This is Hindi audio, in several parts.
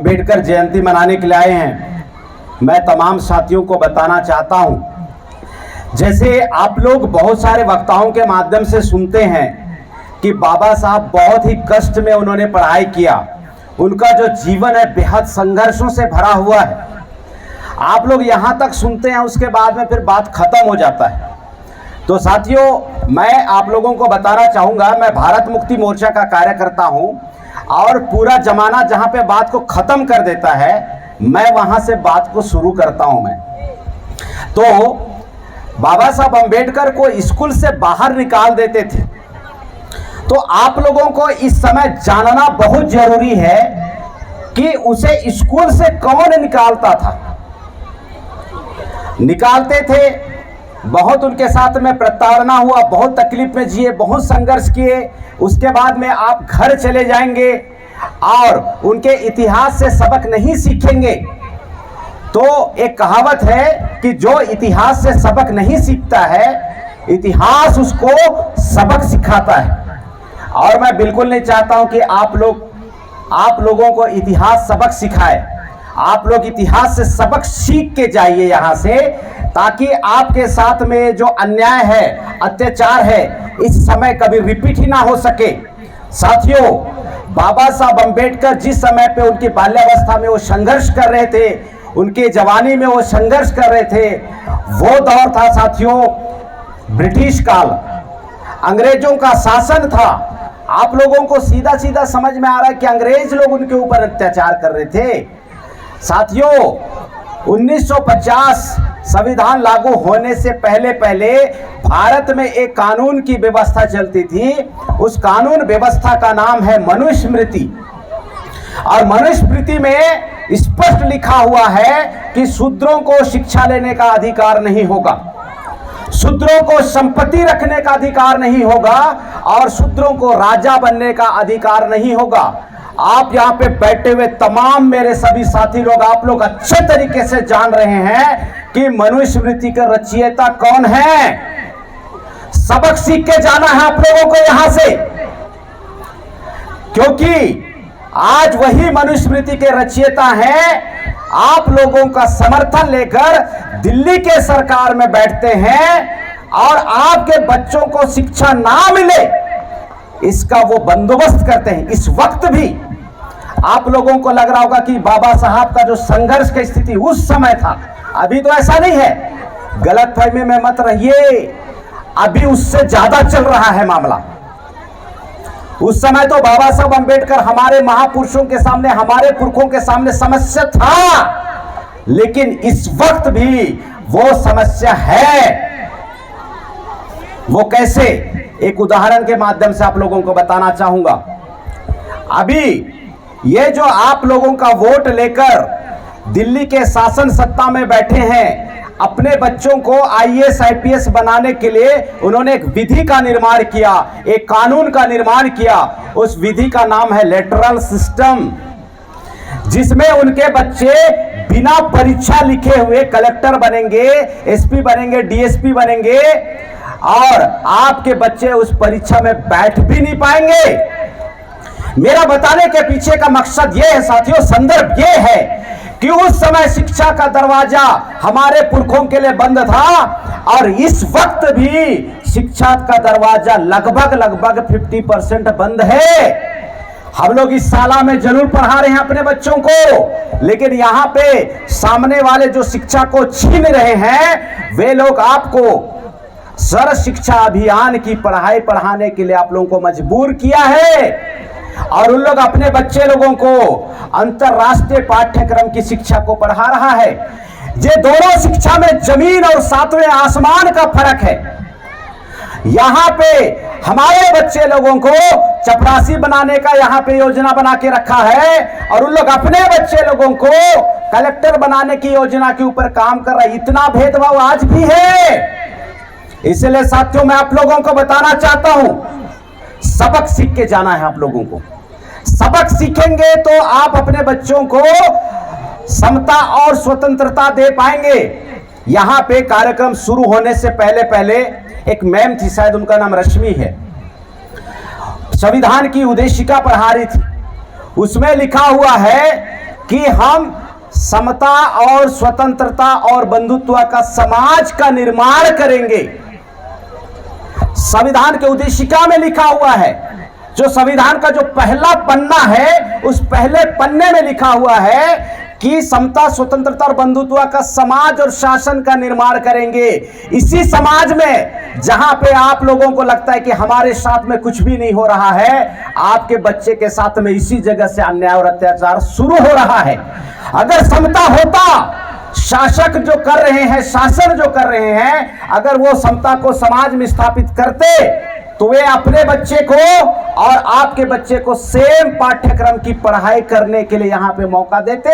अंबेडकर जयंती मनाने के लिए आए हैं, मैं तमाम साथियों को बताना चाहता हूं, जैसे आप लोग बहुत सारे वक्ताओं के माध्यम से सुनते हैं कि बाबा साहब बहुत ही कष्ट में उन्होंने पढ़ाई किया, उनका जो जीवन है बेहद संघर्षों से भरा हुआ है। आप लोग यहाँ तक सुनते हैं, उसके बाद में फिर बात खत्म हो जाता है। तो साथियों, मैं आप लोगों को बताना चाहूँगा, मैं भारत मुक्ति मोर्चा का कार्यकर्ता हूँ और पूरा जमाना जहाँ पे बात को ख़त्म कर देता है, मैं वहाँ से बात को शुरू करता हूँ। मैं तो बाबा साहब अंबेडकर को स्कूल से बाहर निकाल देते थे। तो आप लोगों को इस समय जानना बहुत जरूरी है कि उसे स्कूल से कौन निकालता था। निकालते थे, बहुत उनके साथ में प्रताड़ना हुआ, बहुत तकलीफ में जिए, बहुत संघर्ष किए। उसके बाद में आप घर चले जाएंगे और उनके इतिहास से सबक नहीं सीखेंगे। तो एक कहावत है कि जो इतिहास से सबक नहीं सीखता है, इतिहास उसको सबक सिखाता है। और मैं बिल्कुल नहीं चाहता हूं कि आप लोगों को इतिहास सबक सिखाए। आप लोग इतिहास से सबक सीख के जाइए यहाँ से, ताकि आपके साथ में जो अन्याय है, अत्याचार है, इस समय कभी रिपीट ही ना हो सके। साथियों, बाबा साहब अंबेडकर जिस समय पे उनकी बाल्यावस्था में वो संघर्ष कर रहे थे, उनके जवानी में वो संघर्ष कर रहे थे, वो दौर था साथियों ब्रिटिश काल, अंग्रेजों का शासन था। आप लोगों को सीधा सीधा समझ में आ रहा है कि अंग्रेज लोग उनके ऊपर अत्याचार कर रहे थे। साथियों, 1950 संविधान लागू होने से पहले पहले भारत में एक कानून की व्यवस्था चलती थी। उस कानून व्यवस्था का नाम है मनुस्मृति। और मनुस्मृति में स्पष्ट लिखा हुआ है कि शूद्रों को शिक्षा लेने का अधिकार नहीं होगा, शूद्रों को संपत्ति रखने का अधिकार नहीं होगा और शूद्रों को राजा बनने का अधिकार नहीं होगा। आप यहाँ पे बैठे हुए तमाम मेरे सभी साथी लोग, आप लोग अच्छे तरीके से जान रहे हैं कि मनुस्मृति का रचयिता कौन है। सबक सीख के जाना है आप लोगों को यहां से, क्योंकि आज वही मनुस्मृति के रचयिता हैं। आप लोगों का समर्थन लेकर दिल्ली के सरकार में बैठते हैं और आपके बच्चों को शिक्षा ना मिले, इसका वो बंदोबस्त करते हैं। इस वक्त भी आप लोगों को लग रहा होगा कि बाबा साहब का जो संघर्ष की स्थिति उस समय था, अभी तो ऐसा नहीं है, गलतफहमी में मत रहिए, अभी उससे ज्यादा चल रहा है मामला। उस समय तो बाबा साहब अंबेडकर हमारे महापुरुषों के सामने, हमारे पुरखों के सामने समस्या था, लेकिन इस वक्त भी वो समस्या है। वो कैसे, एक उदाहरण के माध्यम से आप लोगों को बताना चाहूंगा। अभी ये जो आप लोगों का वोट लेकर दिल्ली के शासन सत्ता में बैठे हैं, अपने बच्चों को आईएएस आईपीएस बनाने के लिए उन्होंने एक विधि का निर्माण किया, एक कानून का निर्माण किया। उस विधि का नाम है लेटरल सिस्टम, जिसमें उनके बच्चे बिना परीक्षा लिखे हुए कलेक्टर बनेंगे, एसपी बनेंगे, डीएसपी बनेंगे, और आपके बच्चे उस परीक्षा में बैठ भी नहीं पाएंगे। मेरा बताने के पीछे का मकसद यह है साथियों, संदर्भ यह है कि उस समय शिक्षा का दरवाजा हमारे पुरखों के लिए बंद था और इस वक्त भी शिक्षा का दरवाजा लगभग 50% बंद है। हम लोग इस शाला में जरूर पढ़ा रहे हैं अपने बच्चों को, लेकिन यहाँ पे सामने वाले जो शिक्षा को छीन रहे हैं, वे लोग आपको सर्व शिक्षा अभियान की पढ़ाई पढ़ाने के लिए आप लोगों को मजबूर किया है। और उन लोग अपने बच्चे लोगों को अंतरराष्ट्रीय पाठ्यक्रम की शिक्षा को पढ़ा रहा है। ये दोनों शिक्षा में जमीन और सातवें आसमान का फर्क है। यहाँ पे हमारे बच्चे लोगों को चपरासी बनाने का यहाँ पे योजना बना के रखा है और उन लोग अपने बच्चे लोगों को कलेक्टर बनाने की योजना के ऊपर काम कर रहा है। इतना भेदभाव आज भी है। इसलिए साथियों, मैं आप लोगों को बताना चाहता हूं, सबक सीख के जाना है आप लोगों को। सबक सीखेंगे तो आप अपने बच्चों को समता और स्वतंत्रता दे पाएंगे। यहां पे कार्यक्रम शुरू होने से पहले पहले एक मैम थी, शायद उनका नाम रश्मि है, संविधान की उद्देशिका पढ़ा रही थी। उसमें लिखा हुआ है कि हम समता और स्वतंत्रता और बंधुत्व का समाज का निर्माण करेंगे। संविधान के उद्देशिका में लिखा हुआ है, जो संविधान का जो पहला पन्ना है उस पहले पन्ने में लिखा हुआ है कि समता, स्वतंत्रता और बंधुत्व का समाज और शासन का निर्माण करेंगे। इसी समाज में जहां पे आप लोगों को लगता है कि हमारे साथ में कुछ भी नहीं हो रहा है, आपके बच्चे के साथ में इसी जगह से अन्याय और अत्याचार शुरू हो रहा है। अगर समता होता, शासक जो कर रहे हैं, शासन जो कर रहे हैं, अगर वो समता को समाज में स्थापित करते तो वे अपने बच्चे को और आपके बच्चे को सेम पाठ्यक्रम की पढ़ाई करने के लिए यहां पे मौका देते,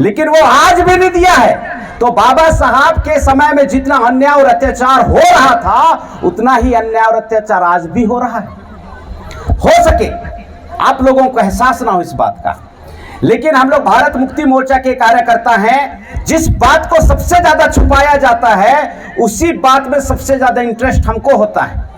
लेकिन वो आज भी नहीं दिया है। तो बाबा साहब के समय में जितना अन्याय और अत्याचार हो रहा था, उतना ही अन्याय और अत्याचार आज भी हो रहा है। हो सके आप लोगों को एहसास ना हो इस बात का, लेकिन हम लोग भारत मुक्ति मोर्चा के कार्यकर्ता हैं। जिस बात को सबसे ज्यादा छुपाया जाता है, उसी बात में सबसे ज्यादा इंटरेस्ट हमको होता है,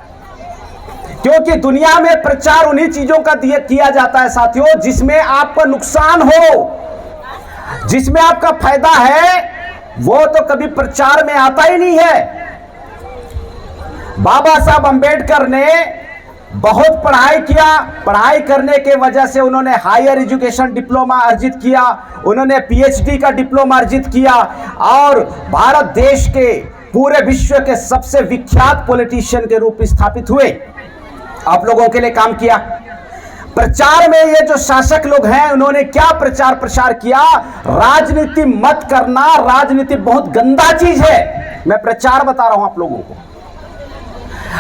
क्योंकि दुनिया में प्रचार उन्हीं चीजों का किया जाता है साथियों जिसमें आपका नुकसान हो। जिसमें आपका फायदा है वो तो कभी प्रचार में आता ही नहीं है। बाबा साहब अंबेडकर ने बहुत पढ़ाई किया, पढ़ाई करने के वजह से उन्होंने हायर एजुकेशन डिप्लोमा अर्जित किया, उन्होंने पीएचडी का डिप्लोमा अर्जित किया और भारत देश के पूरे विश्व के सबसे विख्यात पॉलिटिशियन के रूप में स्थापित हुए, आप लोगों के लिए काम किया। प्रचार में ये जो शासक लोग हैं उन्होंने क्या प्रचार प्रसार किया, राजनीति मत करना, राजनीति बहुत गंदा चीज है। मैं प्रचार बता रहा हूं आप लोगों को,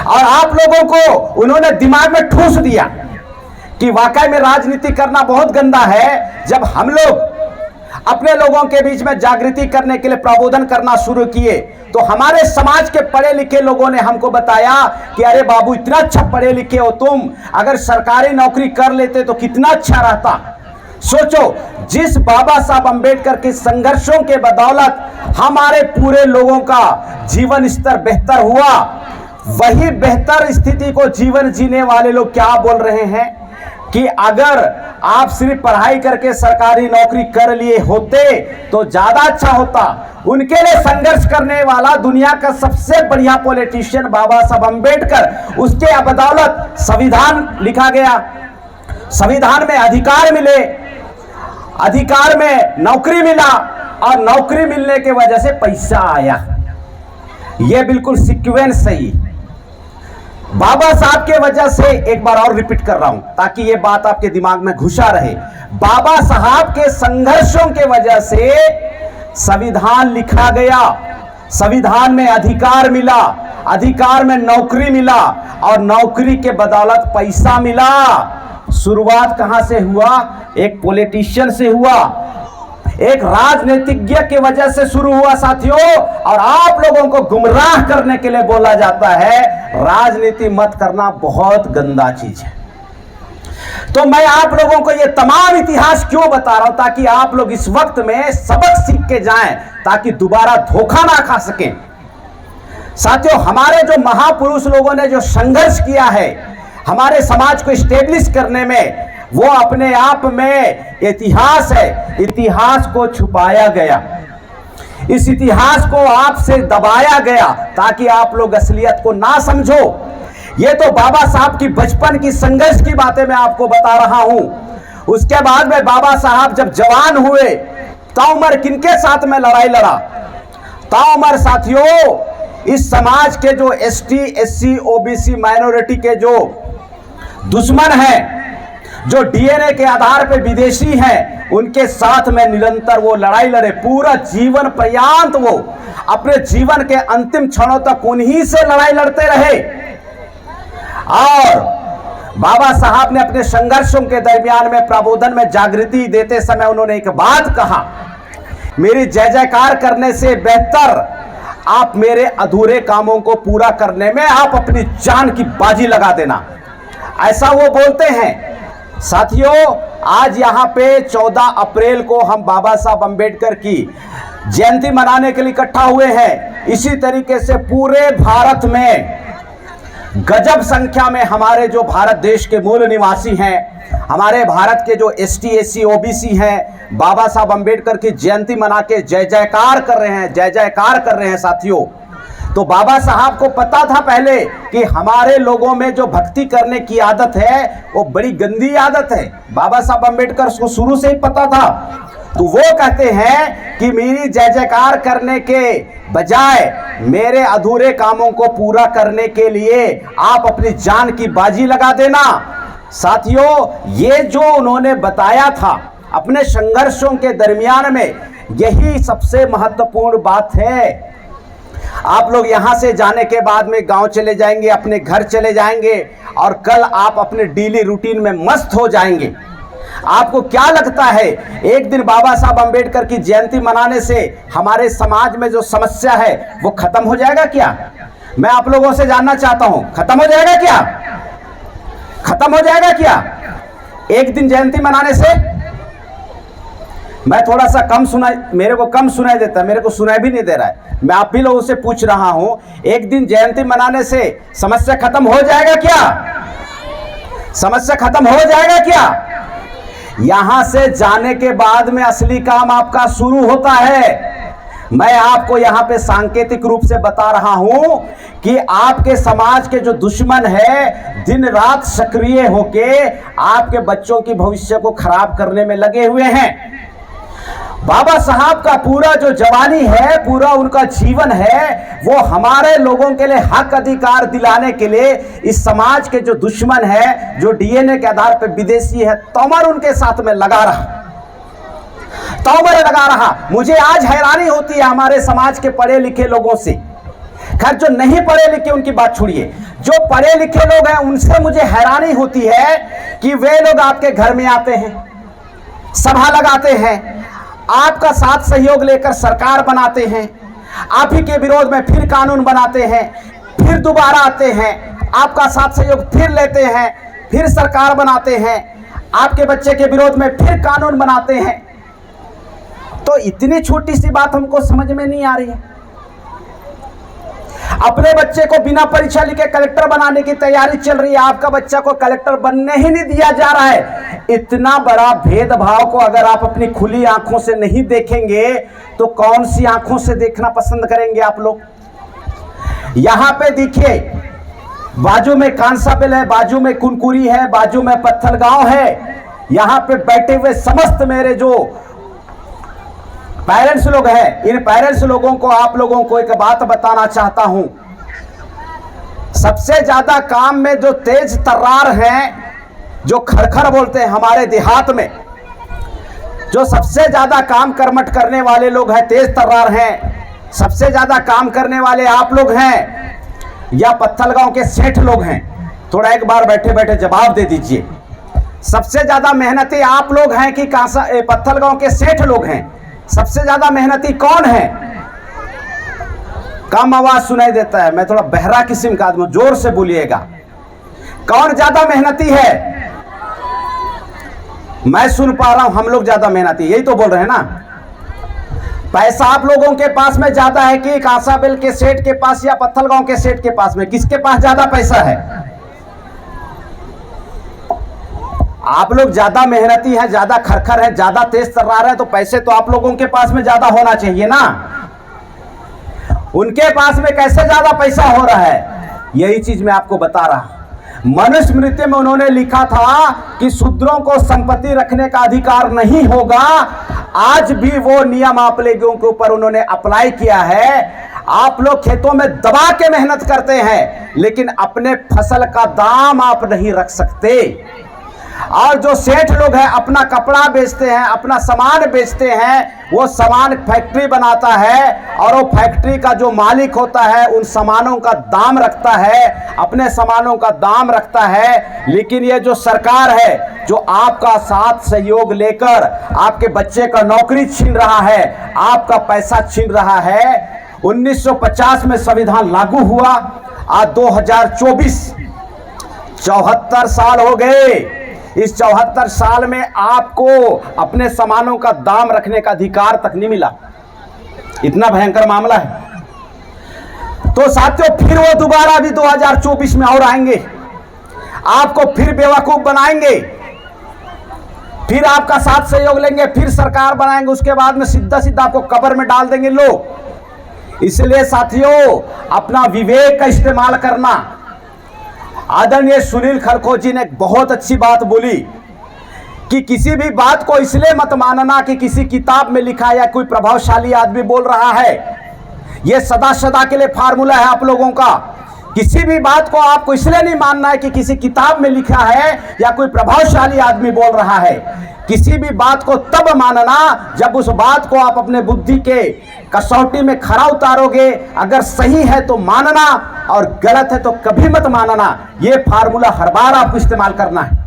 और आप लोगों को उन्होंने दिमाग में ठूस दिया कि वाकई में राजनीति करना बहुत गंदा है। जब हम लोग अपने लोगों के बीच में जागृति करने के लिए प्रबोधन करना शुरू किए तो हमारे समाज के पढ़े लिखे लोगों ने हमको बताया कि अरे बाबू इतना अच्छा पढ़े लिखे हो तुम, अगर सरकारी नौकरी कर लेते तो कितना अच्छा रहता। सोचो, जिस बाबा साहब अंबेडकर के संघर्षों के बदौलत हमारे पूरे लोगों का जीवन स्तर बेहतर हुआ, वही बेहतर स्थिति को जीवन जीने वाले लोग क्या बोल रहे हैं कि अगर आप सिर्फ पढ़ाई करके सरकारी नौकरी कर लिए होते तो ज्यादा अच्छा होता। उनके लिए संघर्ष करने वाला दुनिया का सबसे बढ़िया पॉलिटिशियन बाबा साहब अंबेडकर, उसके बदौलत संविधान लिखा गया, संविधान में अधिकार मिले, अधिकार में नौकरी मिला और नौकरी मिलने के वजह से पैसा आया। यह बिल्कुल सीक्वेंस सही। बाबा साहब के वजह से, एक बार और रिपीट कर रहा हूं ताकि यह बात आपके दिमाग में घुसा रहे, बाबा साहब के संघर्षों के वजह से संविधान लिखा गया, संविधान में अधिकार मिला, अधिकार में नौकरी मिला और नौकरी के बदौलत पैसा मिला। शुरुआत कहां से हुआ? एक पॉलिटिशियन से हुआ, एक राजनीतिज्ञ की वजह से शुरू हुआ साथियों। और आप लोगों को गुमराह करने के लिए बोला जाता है राजनीति मत करना, बहुत गंदा चीज है। तो मैं आप लोगों को ये तमाम इतिहास क्यों बता रहा हूं, ताकि आप लोग इस वक्त में सबक सीख के जाएं, ताकि दोबारा धोखा ना खा सकें। साथियों, हमारे जो महापुरुष लोगों ने जो संघर्ष किया है हमारे समाज को स्टेब्लिश करने में, वो अपने आप में इतिहास है। इतिहास को छुपाया गया, इस इतिहास को आपसे दबाया गया ताकि आप लोग असलियत को ना समझो। ये तो बाबा साहब की बचपन की संघर्ष की बातें मैं आपको बता रहा हूं। उसके बाद में बाबा साहब जब जवान हुए, ताउमर किनके साथ में लड़ाई लड़ा? ताउमर साथियों, इस समाज के जो एसटी, एससी, ओबीसी माइनॉरिटी के जो दुश्मन हैं, जो डीएनए के आधार पर विदेशी हैं, उनके साथ में निरंतर वो लड़ाई लड़े। पूरा जीवन पर्यंत वो अपने जीवन के अंतिम क्षणों तक उन्हीं से लड़ाई लड़ते रहे। और बाबा साहब ने अपने संघर्षों के दरमियान में प्रबोधन में जागृति देते समय उन्होंने एक बात कहा, मेरी जय जयकार करने से बेहतर आप मेरे अधूरे कामों को पूरा करने में आप अपनी जान की बाजी लगा देना, ऐसा वो बोलते हैं। साथियों, आज यहाँ पे 14 अप्रैल को हम बाबा साहब अंबेडकर की जयंती मनाने के लिए इकट्ठा हुए हैं। इसी तरीके से पूरे भारत में गजब संख्या में हमारे जो भारत देश के मूल निवासी हैं, हमारे भारत के जो एसटी एससी ओबीसी हैं, बाबा साहब अंबेडकर की जयंती मना के जय जयकार कर रहे हैं, जय जयकार कर रहे हैं साथियों। तो बाबा साहब को पता था पहले कि हमारे लोगों में जो भक्ति करने की आदत है वो बड़ी गंदी आदत है। बाबा साहब अंबेडकर को शुरू से ही पता था। तो वो कहते हैं कि मेरी जय जयकार करने के बजाय मेरे अधूरे कामों को पूरा करने के लिए आप अपनी जान की बाजी लगा देना। साथियों, ये जो उन्होंने बताया था अपने संघर्षों के दरमियान में, यही सबसे महत्वपूर्ण बात है। आप लोग यहां से जाने के बाद में गांव चले जाएंगे, अपने घर चले जाएंगे और कल आप अपने डेली रूटीन में मस्त हो जाएंगे। आपको क्या लगता है एक दिन बाबा साहब अंबेडकर की जयंती मनाने से हमारे समाज में जो समस्या है वो खत्म हो जाएगा क्या? मैं आप लोगों से जानना चाहता हूं, खत्म हो जाएगा क्या? खत्म हो जाएगा क्या एक दिन जयंती मनाने से? मैं थोड़ा सा कम सुनाई, मेरे को कम सुनाई देता है, मेरे को सुनाई भी नहीं दे रहा है। मैं आप भी लोगों से पूछ रहा हूं, एक दिन जयंती मनाने से समस्या खत्म हो जाएगा क्या? समस्या खत्म हो जाएगा क्या? यहां से जाने के बाद में असली काम आपका शुरू होता है। मैं आपको यहां पे सांकेतिक रूप से बता रहा हूं कि आपके समाज के जो दुश्मन है दिन रात सक्रिय होके आपके बच्चों की भविष्य को खराब करने में लगे हुए हैं। बाबा साहब का पूरा जो जवानी है, पूरा उनका जीवन है, वो हमारे लोगों के लिए हक अधिकार दिलाने के लिए इस समाज के जो दुश्मन है, जो डीएनए के आधार पर विदेशी है, तोमर उनके साथ में लगा रहा, तोमर लगा रहा। मुझे आज हैरानी होती है हमारे समाज के पढ़े लिखे लोगों से। खैर, जो नहीं पढ़े लिखे उनकी बात छोड़िए, जो पढ़े लिखे लोग हैं उनसे मुझे हैरानी होती है कि वे लोग आपके घर में आते हैं, सभा लगाते हैं, आपका साथ सहयोग लेकर सरकार बनाते हैं, आप ही के विरोध में फिर कानून बनाते हैं, फिर दोबारा आते हैं, आपका साथ सहयोग फिर लेते हैं, फिर सरकार बनाते हैं, आपके बच्चे के विरोध में फिर कानून बनाते हैं। तो इतनी छोटी सी बात हमको समझ में नहीं आ रही है। अपने बच्चे को बिना परीक्षा लिखे कलेक्टर बनाने की तैयारी चल रही है, आपका बच्चा को कलेक्टर बनने ही नहीं दिया जा रहा है। इतना बड़ा भेदभाव को अगर आप अपनी खुली आंखों से नहीं देखेंगे तो कौन सी आंखों से देखना पसंद करेंगे आप लोग? यहां पे देखिए, बाजू में कांसाबिल है, बाजू में कुनकुरी है, बाजू में पत्थलगांव है। यहां पे बैठे हुए समस्त मेरे जो पेरेंट्स लोग हैं, इन पेरेंट्स लोगों को, आप लोगों को एक बात बताना चाहता हूं। सबसे ज्यादा काम में जो तेज तर्रार हैं, जो खरखर बोलते हैं हमारे देहात में, जो सबसे ज्यादा काम कर्मठ करने वाले लोग हैं, तेज तर्रार हैं, सबसे ज्यादा काम करने वाले आप लोग हैं या पत्थलगांव के सेठ लोग हैं? थोड़ा एक बार बैठे बैठे जवाब दे दीजिए। सबसे ज्यादा मेहनती आप लोग हैं कि पत्थलगांव के सेठ लोग हैं? सबसे ज्यादा मेहनती कौन है? कम आवाज सुनाई देता है, मैं थोड़ा बहरा किस्म का आदमी, जोर से बोलिएगा। कौन ज्यादा मेहनती है? मैं सुन पा रहा हूं, हम लोग ज्यादा मेहनती, यही तो बोल रहे हैं ना। पैसा आप लोगों के पास में ज्यादा है कि कांसाबिल के सेठ के पास या पत्थलगांव के सेठ के पास में? किसके पास ज्यादा पैसा है? आप लोग ज्यादा मेहनती हैं, ज्यादा खरखर है, ज्यादा तेज तर्रार है, तो पैसे तो आप लोगों के पास में ज्यादा होना चाहिए ना। उनके पास में कैसे ज्यादा पैसा हो रहा है? यही चीज मैं आपको बता रहा हूं। मनुस्मृति में उन्होंने लिखा था कि शूद्रों को संपत्ति रखने का अधिकार नहीं होगा। आज भी वो नियम आप लोगों के ऊपर उन्होंने अप्लाई किया है। आप लोग खेतों में दबा के मेहनत करते हैं, लेकिन अपने फसल का दाम आप नहीं रख सकते। और जो सेठ लोग हैं अपना कपड़ा बेचते हैं, अपना सामान बेचते हैं, वो सामान फैक्ट्री बनाता है और वो फैक्ट्री का जो मालिक होता है उन सामानों का दाम रखता है, अपने सामानों का दाम रखता है। लेकिन ये जो सरकार है जो आपका साथ सहयोग लेकर आपके बच्चे का नौकरी छीन रहा है, आपका पैसा छीन रहा है। 1950 में संविधान लागू हुआ, आज 2024, 74 साल हो गए। इस 74 साल में आपको अपने सामानों का दाम रखने का अधिकार तक नहीं मिला। इतना भयंकर मामला है। तो साथियों फिर वो दोबारा भी 2024 में और आएंगे, आपको फिर बेवकूफ बनाएंगे, फिर आपका साथ सहयोग लेंगे, फिर सरकार बनाएंगे, उसके बाद में सीधा सीधा आपको कब्र में डाल देंगे लोग। इसलिए साथियों अपना विवेक का इस्तेमाल करना। आदरणीय सुनील खरखो जी ने एक बहुत अच्छी बात बोली कि किसी भी बात को इसलिए मत मानना कि किसी किताब में लिखा या कोई प्रभावशाली आदमी बोल रहा है। यह सदा सदा के लिए फार्मूला है आप लोगों का। किसी भी बात को आपको इसलिए नहीं मानना है कि किसी किताब में लिखा है या कोई प्रभावशाली आदमी बोल रहा है। किसी भी बात को तब मानना जब उस बात को आप अपने बुद्धि के कसौटी में खरा उतारोगे। अगर सही है तो मानना और गलत है तो कभी मत मानना। यह फार्मूला हर बार आपको इस्तेमाल करना है।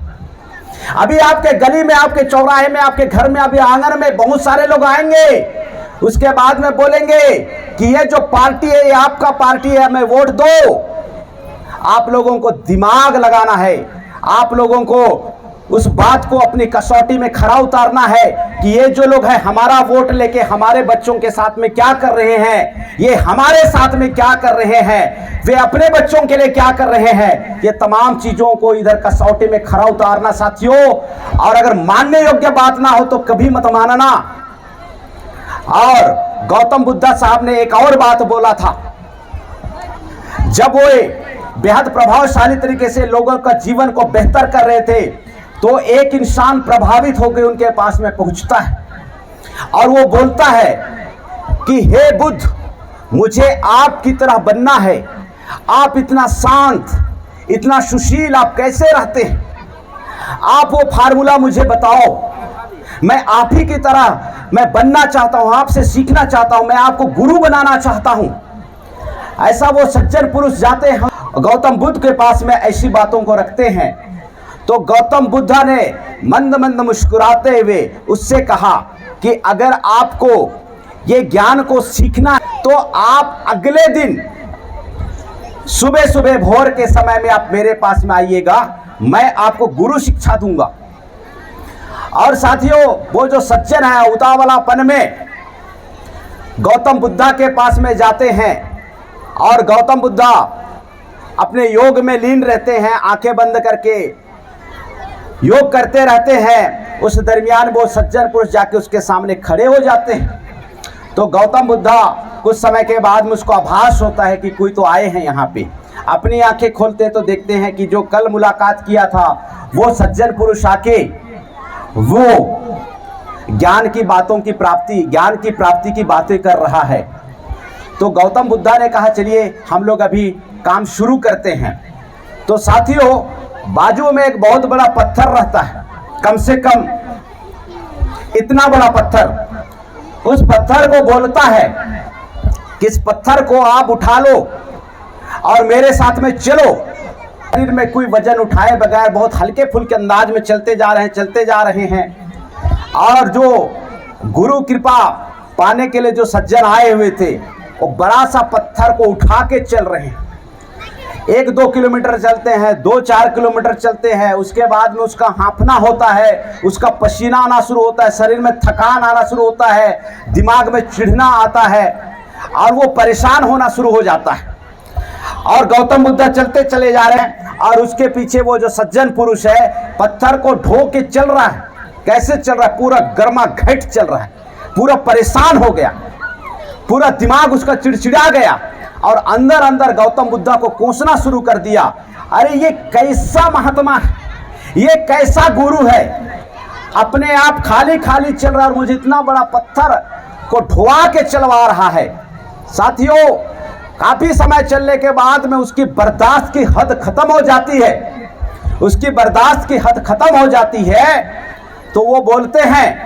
अभी आपके गली में, आपके चौराहे में, आपके घर में, अभी आंगन में बहुत सारे लोग आएंगे, उसके बाद में बोलेंगे कि ये जो पार्टी है ये आपका पार्टी है, हमें वोट दो। आप लोगों को दिमाग लगाना है, आप लोगों को उस बात को अपनी कसौटी में खरा उतारना है कि ये जो लोग हैं हमारा वोट लेके हमारे बच्चों के साथ में क्या कर रहे हैं, ये हमारे साथ में क्या कर रहे हैं, वे अपने बच्चों के लिए क्या कर रहे हैं। ये तमाम चीजों को इधर कसौटी में खरा उतारना साथियों। और अगर मानने योग्य बात ना हो तो कभी मत मानना। और गौतम बुद्ध साहब ने एक और बात बोला था, जब वो बेहद प्रभावशाली तरीके से लोगों का जीवन को बेहतर कर रहे थे तो एक इंसान प्रभावित होकर उनके पास में पहुंचता है और वो बोलता है कि हे बुद्ध, मुझे आपकी तरह बनना है। आप इतना शांत, इतना सुशील, आप कैसे रहते हैं? आप वो फार्मूला मुझे बताओ। मैं आप ही की तरह मैं बनना चाहता हूं, आपसे सीखना चाहता हूं, मैं आपको गुरु बनाना चाहता हूं। ऐसा वो सज्जन पुरुष जाते हैं गौतम बुद्ध के पास में, ऐसी बातों को रखते हैं। तो गौतम बुद्ध ने मंद मंद मुस्कुराते हुए उससे कहा कि अगर आपको ये ज्ञान को सीखना है तो आप अगले दिन सुबह सुबह भोर के समय में आप मेरे पास में आइएगा, मैं आपको गुरु शिक्षा दूंगा। और साथियों वो जो सज्जन है उतावलापन में गौतम बुद्ध के पास में जाते हैं और गौतम बुद्ध अपने योग में लीन रहते हैं, आंखें बंद करके योग करते रहते हैं। उस दरमियान वो सज्जन पुरुष जाके उसके सामने खड़े हो जाते हैं। तो गौतम बुद्ध कुछ समय के बाद में उसको आभास होता है कि कोई तो आए हैं यहाँ पे। अपनी आंखें खोलते तो देखते हैं कि जो कल मुलाकात किया था वो सज्जन पुरुष आके वो ज्ञान की बातों की प्राप्ति, ज्ञान की प्राप्ति की बातें कर रहा है। तो गौतम बुद्ध ने कहा चलिए हम लोग अभी काम शुरू करते हैं। तो साथियों बाजू में एक बहुत बड़ा पत्थर रहता है, कम से कम इतना बड़ा पत्थर। उस पत्थर को बोलता है कि इस पत्थर को आप उठा लो और मेरे साथ में चलो। शरीर में कोई वजन उठाए बगैर बहुत हल्के फुल्के अंदाज में चलते जा रहे हैं। और जो गुरु कृपा पाने के लिए जो सज्जन आए हुए थे वो बड़ा सा पत्थर को उठा के चल रहे हैं। 1-2 किलोमीटर चलते हैं, 2-4 किलोमीटर चलते हैं, उसके बाद में उसका हाँफना होता है, उसका पसीना आना शुरू होता है, शरीर में थकान आना शुरू होता है, दिमाग में चिढ़ना आता है और वो परेशान होना शुरू हो जाता है। और गौतम बुद्ध चलते चले जा रहे हैं और उसके पीछे वो जो सज्जन पुरुष है पत्थर को ढो के चल रहा है। कैसे चल रहा है? पूरा गर्मा घट चल रहा है, पूरा परेशान हो गया, पूरा दिमाग उसका चिड़चिड़ा गया और अंदर अंदर गौतम बुद्ध को कोसना शुरू कर दिया। अरे ये कैसा महात्मा है, ये कैसा गुरु है, अपने आप खाली खाली चल रहा है और मुझे इतना बड़ा पत्थर को ढोआ के चलवा रहा है। साथियों काफी समय चलने के बाद में उसकी बर्दाश्त की हद खत्म हो जाती है, उसकी बर्दाश्त की हद खत्म हो जाती है। तो वो बोलते हैं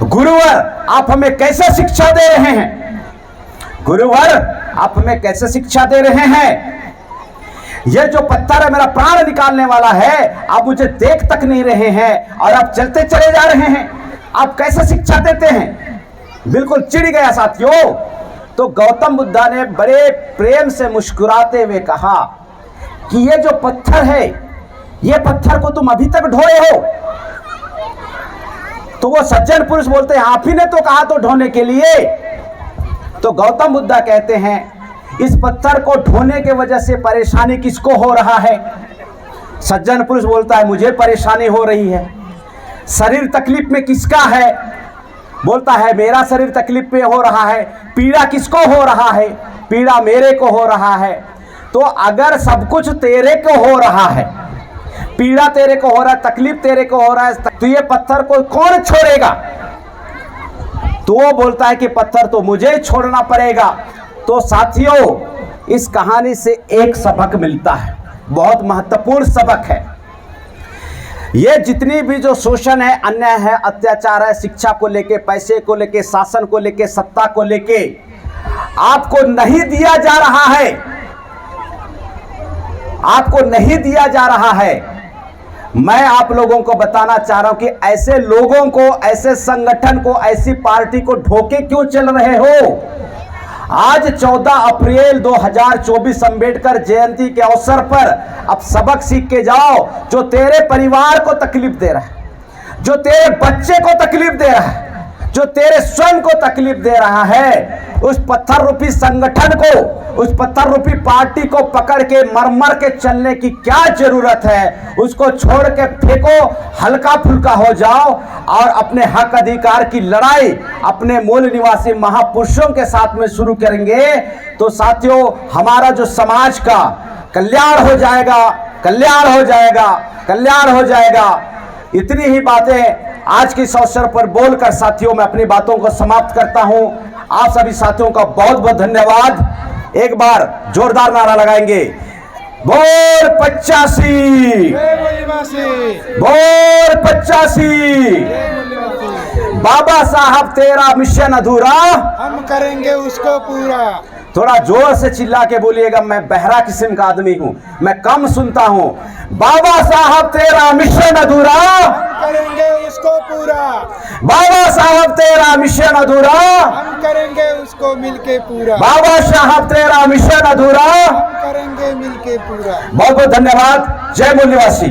गुरुवर आप हमें कैसे शिक्षा दे रहे हैं? गुरुवर आप हमें कैसे शिक्षा दे रहे हैं? ये जो पत्थर है मेरा प्राण निकालने वाला है, आप मुझे देख तक नहीं रहे हैं और आप चलते चले जा रहे हैं, आप कैसे शिक्षा देते हैं? बिल्कुल चिढ़ गया साथियों। तो गौतम बुद्ध ने बड़े प्रेम से मुस्कुराते हुए कहा कि ये जो पत्थर है, ये पत्थर को तुम अभी तक ढोए हो? तो वो सज्जन पुरुष बोलते हैं आप ही ने तो कहा तो ढोने के लिए। तो गौतम बुद्ध कहते हैं इस पत्थर को ढोने के वजह से परेशानी किसको हो रहा है? सज्जन पुरुष बोलता है मुझे परेशानी हो रही है। शरीर तकलीफ में किसका है? बोलता है मेरा शरीर तकलीफ में हो रहा है। पीड़ा किसको हो रहा है? पीड़ा मेरे को हो रहा है। तो अगर सब कुछ तेरे को हो रहा है, पीड़ा तेरे को हो रहा है, तकलीफ तेरे को हो रहा है, तो ये पत्थर को कौन छोड़ेगा? तो वो बोलता है कि पत्थर तो मुझे छोड़ना पड़ेगा। तो साथियों, इस कहानी से एक सबक मिलता है, बहुत महत्वपूर्ण सबक है। ये जितनी भी जो शोषण है, अन्याय है, अत्याचार है, शिक्षा को लेके, पैसे को लेके, शासन को लेके, सत्ता को लेके आपको नहीं दिया जा रहा है, आपको नहीं दिया जा रहा है। मैं आप लोगों को बताना चाह रहा हूं कि ऐसे लोगों को, ऐसे संगठन को, ऐसी पार्टी को ढोके क्यों चल रहे हो? आज 14 अप्रैल 2024 अंबेडकर जयंती के अवसर पर अब सबक सीख के जाओ। जो तेरे परिवार को तकलीफ दे रहा है, जो तेरे बच्चे को तकलीफ दे रहा है, जो तेरे स्वयं को तकलीफ दे रहा है, उस पत्थर रूपी संगठन को, उस पत्थर रूपी पार्टी को पकड़ के मर के चलने की क्या जरूरत है? उसको छोड़ के फेंको, हल्का फुल्का हो जाओ और अपने हक अधिकार की लड़ाई अपने मूल निवासी महापुरुषों के साथ में शुरू करेंगे तो साथियों, हमारा जो समाज का कल्याण हो जाएगा, कल्याण हो जाएगा, कल्याण हो जाएगा। इतनी ही बातें आज के इस अवसर पर बोलकर साथियों मैं अपनी बातों को समाप्त करता हूं। आप सभी साथियों का बहुत बहुत धन्यवाद। एक बार जोरदार नारा लगाएंगे, बोल 85, बोल 85। बाबा साहब तेरा मिशन अधूरा, हम करेंगे उसको पूरा। थोड़ा जोर से चिल्ला के बोलिएगा, मैं बहरा किस्म का आदमी हूं, मैं कम सुनता हूं। बाबा साहब तेरा मिशन अधूरा, हम करेंगे उसको पूरा। बाबा साहब तेरा मिशन अधूरा, हम करेंगे उसको मिलके पूरा। बाबा साहब तेरा मिशन अधूरा, हम करेंगे मिलके पूरा। बहुत बहुत धन्यवाद। जय मूल निवासी।